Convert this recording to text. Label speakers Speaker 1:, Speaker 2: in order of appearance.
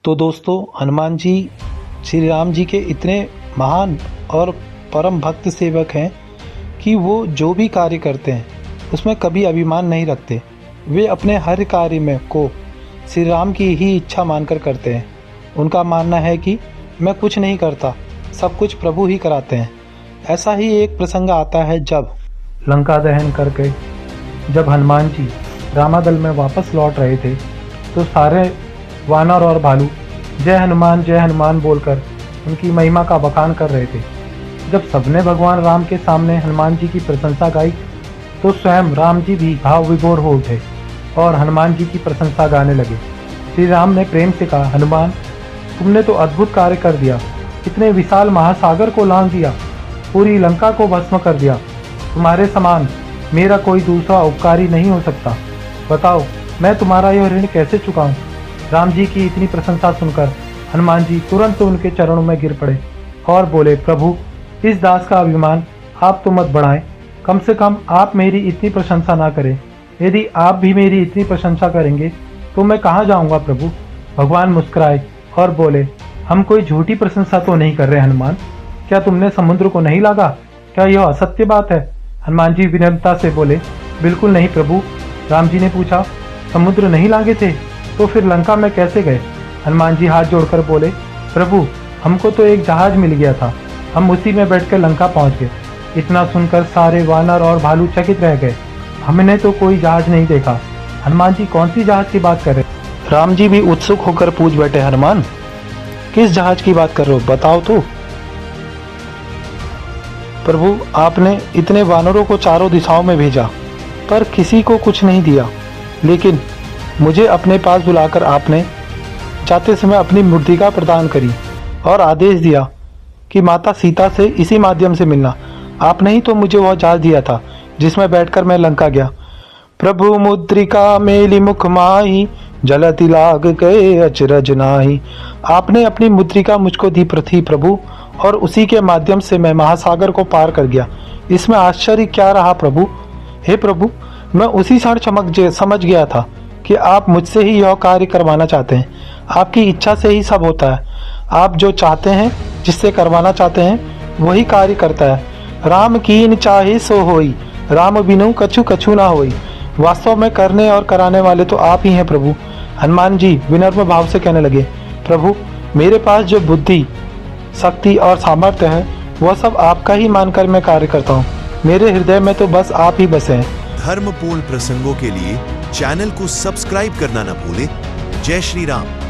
Speaker 1: तो दोस्तों, हनुमान जी श्री राम जी के इतने महान और परम भक्त सेवक हैं कि वो जो भी कार्य करते हैं उसमें कभी अभिमान नहीं रखते। वे अपने हर कार्य में को श्री राम की ही इच्छा मानकर करते हैं। उनका मानना है कि मैं कुछ नहीं करता, सब कुछ प्रभु ही कराते हैं। ऐसा ही एक प्रसंग आता है जब लंका दहन करके जब हनुमान जी रामादल में वापस लौट रहे थे तो सारे वानर और भालू जय हनुमान बोलकर उनकी महिमा का बखान कर रहे थे। जब सबने भगवान राम के सामने हनुमान जी की प्रशंसा गाई तो स्वयं राम जी भी भाव विभोर हो उठे और हनुमान जी की प्रशंसा गाने लगे। श्री राम ने प्रेम से कहा, हनुमान, तुमने तो अद्भुत कार्य कर दिया। इतने विशाल महासागर को लांघ दिया, पूरी लंका को भस्म कर दिया। तुम्हारे समान मेरा कोई दूसरा उपकारी नहीं हो सकता। बताओ, मैं तुम्हारा यह ऋण कैसे चुकाऊं? राम जी की इतनी प्रशंसा सुनकर हनुमान जी तुरंत उनके चरणों में गिर पड़े और बोले, प्रभु, इस दास का अभिमान आप तो मत बढ़ाएं। कम से कम आप मेरी इतनी प्रशंसा ना करें। यदि आप भी मेरी इतनी प्रशंसा करेंगे तो मैं कहाँ जाऊँगा प्रभु? भगवान मुस्कुराए और बोले, हम कोई झूठी प्रशंसा तो नहीं कर रहे हनुमान। क्या तुमने समुद्र को नहीं लागा? क्या यह असत्य बात है? हनुमान जी विनम्रता से बोले, बिल्कुल नहीं प्रभु। राम जी ने पूछा, समुद्र नहीं लांगे थे तो फिर लंका में कैसे गए? हनुमान जी हाथ जोड़कर बोले, प्रभु, हमको तो एक जहाज मिल गया था, हम उसी में बैठकर लंका पहुंच गए। इतना सुनकर सारे वानर और भालू चकित रह गए। हमने तो कोई जहाज नहीं देखा। हनुमान जी कौन सी जहाज की बात कर रहे? राम जी भी उत्सुक होकर पूछ बैठे, हनुमान, किस जहाज की बात कर रहे हो? बताओ तो। प्रभु, आपने इतने वानरों को चारों दिशाओं में भेजा पर किसी को कुछ नहीं दिया, लेकिन मुझे अपने पास बुलाकर आपने जाते समय अपनी मूर्तिका प्रदान करी और आदेश दिया कि माता सीता से इसी माध्यम से मिलना। आपने ही तो मुझे वह जहाज दिया था जिसमें बैठकर मैं लंका गया। प्रभु मुद्रिका मेली मुख माही, जलति लाग गए अचरज नाही। आपने अपनी मुद्रिका मुझको दी थी प्रभु, और उसी के माध्यम से मैं महासागर को पार कर गया। इसमें आश्चर्य क्या रहा प्रभु? हे प्रभु, मैं उसी क्षण समझ गया था कि आप मुझसे ही यह कार्य करवाना चाहते हैं। आपकी इच्छा से ही सब होता है। आप जो चाहते हैं, जिससे करवाना चाहते हैं, वही कार्य करता है। राम कीन चाहे सो होई, राम बिनु कछु कछु ना होई। वास्तव में करने और कराने वाले तो आप ही हैं प्रभु। हनुमान जी विनम्र भाव से कहने लगे, प्रभु, मेरे पास जो बुद्धि, शक्ति और सामर्थ्य है वह सब आपका ही मानकर मैं कार्य करता हूँ। मेरे हृदय में तो बस आप ही बसे हैं।
Speaker 2: धर्मपूर्ण प्रसंगों के लिए चैनल को सब्सक्राइब करना न भूलें। जय श्री राम।